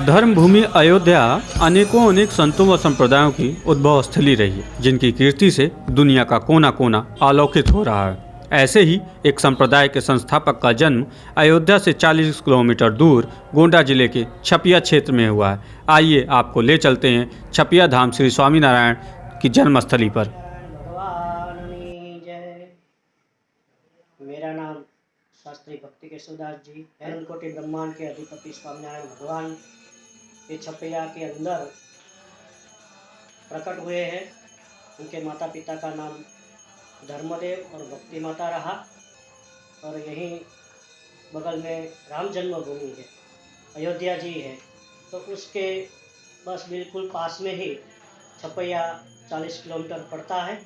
धर्मभूमि अयोध्या अनेकों अनेक संतों व संप्रदायों की उद्भव स्थली रही है, जिनकी कीर्ति से दुनिया का कोना कोना आलोकित हो रहा है। ऐसे ही एक संप्रदाय के संस्थापक का जन्म अयोध्या से 40 किलोमीटर दूर गोंडा जिले के छपिया क्षेत्र में हुआ है। आइए आपको ले चलते हैं छपिया धाम श्री स्वामीनारायण की जन्मस्थली पर। मेरा नाम शास्त्री भक्ति केशवदास जी, कोटि ब्रह्मांड के अधिपति स्वामीनारायण भगवान ये छपैया के अंदर प्रकट हुए हैं। उनके माता पिता का नाम धर्मदेव और भक्ति माता रहा और यहीं बगल में राम जन्मभूमि है, अयोध्या जी है, तो उसके बस बिल्कुल पास में ही छपैया 40 किलोमीटर पड़ता है।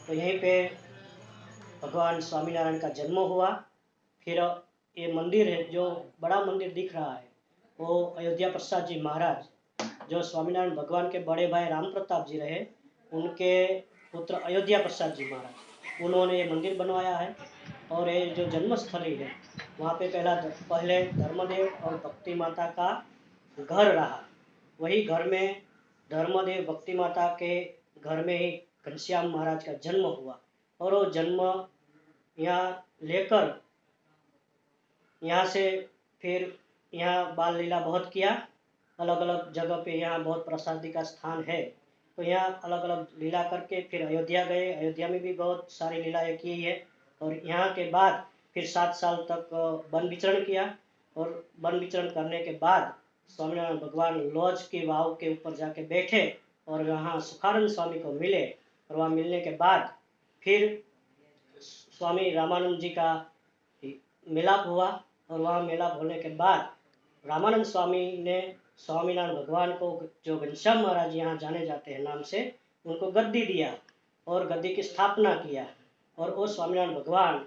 तो यहीं पे भगवान स्वामीनारायण का जन्म हुआ। फिर ये मंदिर है, जो बड़ा मंदिर दिख रहा है, वो अयोध्या प्रसाद जी महाराज, जो स्वामीनारायण भगवान के बड़े भाई राम प्रताप जी रहे, उनके पुत्र अयोध्या प्रसाद जी महाराज, उन्होंने ये मंदिर बनवाया है। और ये जो जन्मस्थली है, वहाँ पे पहले धर्मदेव और भक्ति माता का घर रहा। वही घर में धर्मदेव भक्ति माता के घर में ही घनश्याम महाराज का जन्म हुआ और वो जन्म यहाँ लेकर यहाँ से फिर यहाँ बाल लीला बहुत किया। अलग अलग जगह पे यहाँ बहुत प्रसादी का स्थान है, तो यहाँ अलग अलग लीला करके फिर अयोध्या गए। अयोध्या में भी बहुत सारी लीलाएँ की है और यहाँ के बाद फिर 7 साल तक वन विचरण किया और वन विचरण करने के बाद स्वामीनारायण भगवान लॉज की वाव के ऊपर जाके बैठे और वहाँ सुखानंद स्वामी को मिले और वहाँ मिलने के बाद फिर स्वामी रामानंद जी का मिलाप हुआ और वहाँ मिलाप होने के बाद रामानंद स्वामी ने स्वामीनारायण भगवान को, जो घनश्याम महाराज यहाँ जाने जाते हैं नाम से, उनको गद्दी दिया और गद्दी की स्थापना किया। और वो स्वामीनारायण भगवान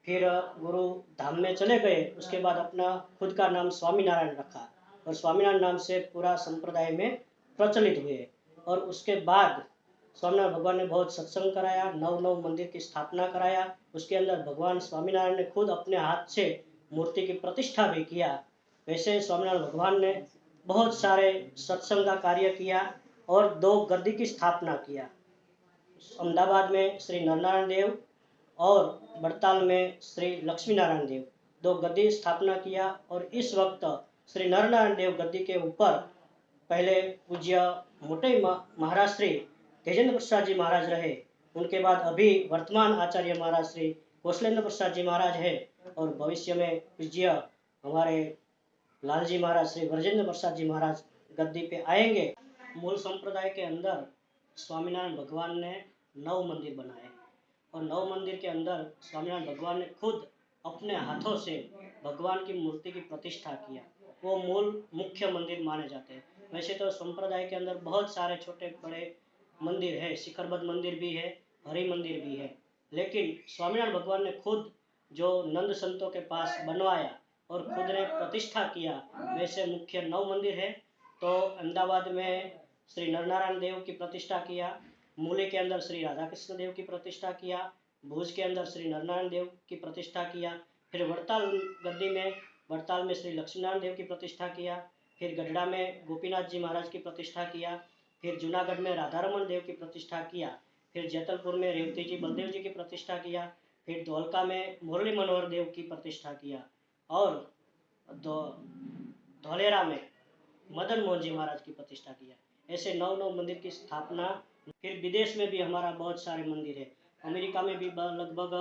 फिर गुरु धाम में चले गए। उसके बाद अपना खुद का नाम स्वामीनारायण रखा और स्वामीनारायण नाम से पूरा संप्रदाय में प्रचलित हुए। और उसके बाद स्वामीनारायण भगवान ने बहुत सत्संग कराया, नव मंदिर की स्थापना कराया। उसके अंदर भगवान स्वामीनारायण ने खुद अपने हाथ से मूर्ति की प्रतिष्ठा भी किया। वैसे स्वामीनारायण भगवान ने बहुत सारे सत्संग का कार्य किया और 2 गद्दी की स्थापना किया। अहमदाबाद में श्री नरनारायण देव और बड़ताल में श्री लक्ष्मी नारायण देव, 2 गद्दी स्थापना किया। और इस वक्त श्री नरनारायण देव गद्दी के ऊपर पहले पूज्य मोटे महाराज श्री तेजेंद्र प्रसाद जी महाराज रहे। उनके बाद अभी वर्तमान आचार्य महाराज श्री कौशलेंद्र प्रसाद जी महाराज है और भविष्य में पूज्य हमारे लालजी महाराज श्री ब्रजेंद्र प्रसाद जी महाराज गद्दी पे आएंगे। मूल संप्रदाय के अंदर स्वामीनारायण भगवान ने 9 मंदिर बनाए और 9 मंदिर के अंदर स्वामीनारायण भगवान ने खुद अपने हाथों से भगवान की मूर्ति की प्रतिष्ठा किया। वो मूल मुख्य मंदिर माने जाते हैं। वैसे तो संप्रदाय के अंदर बहुत सारे छोटे बड़े मंदिर है, शिखरबद्ध मंदिर भी है, हरि मंदिर भी है, लेकिन स्वामीनारायण भगवान ने खुद जो नंद संतों के पास बनवाया और खुद ने प्रतिष्ठा किया, वैसे मुख्य 9 मंदिर है। तो अहमदाबाद में श्री नरनारायण देव की प्रतिष्ठा किया, मूले के अंदर श्री राधा कृष्ण देव की प्रतिष्ठा किया, भुज के अंदर श्री नरनारायण देव की प्रतिष्ठा किया, फिर वड़ताल गद्दी में वड़ताल में श्री लक्ष्मीनारायण देव की प्रतिष्ठा किया, फिर गढ़ड़ा में गोपीनाथ जी महाराज की प्रतिष्ठा किया, फिर जूनागढ़ में राधारमण देव की प्रतिष्ठा किया, फिर जैतलपुर में रेवती जी बलदेव जी की प्रतिष्ठा किया, फिर धौलका में मुरली मनोहर देव की प्रतिष्ठा किया और धौलेरा में मदन मोहन जी महाराज की प्रतिष्ठा किया। ऐसे 9 मंदिर की स्थापना। फिर विदेश में भी हमारा बहुत सारे मंदिर है। अमेरिका में भी लगभग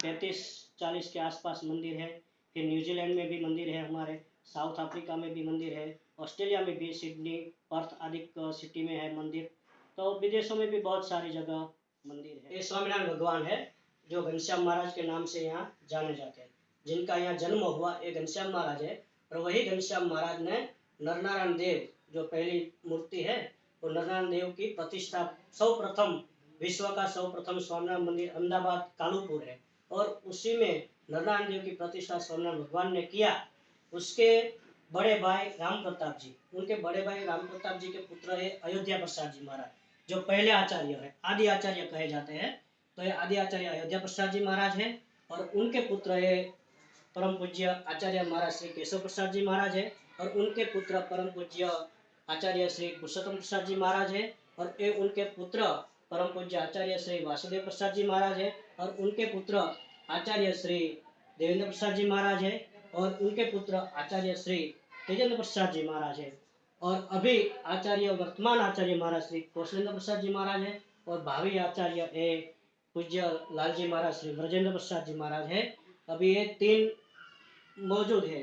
35-40 के आसपास मंदिर है। फिर न्यूजीलैंड में भी मंदिर है हमारे, साउथ अफ्रीका में भी मंदिर है, ऑस्ट्रेलिया में भी सिडनी, पर्थ आदि सिटी में है मंदिर। तो विदेशों में भी बहुत सारी जगह मंदिर है। ये स्वामीनारायण भगवान है, जो घनश्याम महाराज के नाम से यहाँ जाने जाते हैं। जिनका यहाँ जन्म हुआ ये घनश्याम महाराज है और वही घनश्याम महाराज ने नरनारायण देव, जो पहली मूर्ति है, वो नरनारायण देव की प्रतिष्ठा सर्वप्रथम, विश्व का सर्वप्रथम स्वामीनारायण मंदिर अहमदाबाद कालूपुर है और उसी में नरनारायण देव की प्रतिष्ठा स्वामीनारायण भगवान ने किया। उसके बड़े भाई राम प्रताप जी, उनके बड़े भाई राम प्रताप जी के पुत्र है अयोध्या प्रसाद जी महाराज, जो पहले आचार्य है, आदि आचार्य कहे जाते हैं। तो ये आदि आचार्य अयोध्या प्रसाद जी महाराज है और उनके पुत्र है परम पूज्य आचार्य महाराज श्री केशव प्रसाद जी महाराज है और उनके पुत्र परम पूज्य आचार्य श्री पुरुषोत्तम प्रसाद जी महाराज है और ये उनके पुत्र परम पूज्य आचार्य श्री वासुदेव प्रसाद जी महाराज है और उनके पुत्र आचार्य श्री देवेंद्र प्रसाद जी महाराज है और उनके पुत्र आचार्य श्री तेजेंद्र प्रसाद जी महाराज है और अभी आचार्य वर्तमान आचार्य महाराज श्री कौशलेंद्र प्रसाद जी महाराज है और भावी आचार्य ए पूज्य लालजी महाराज श्री ब्रजेंद्र प्रसाद जी महाराज है। अभी ये 3 मौजूद है।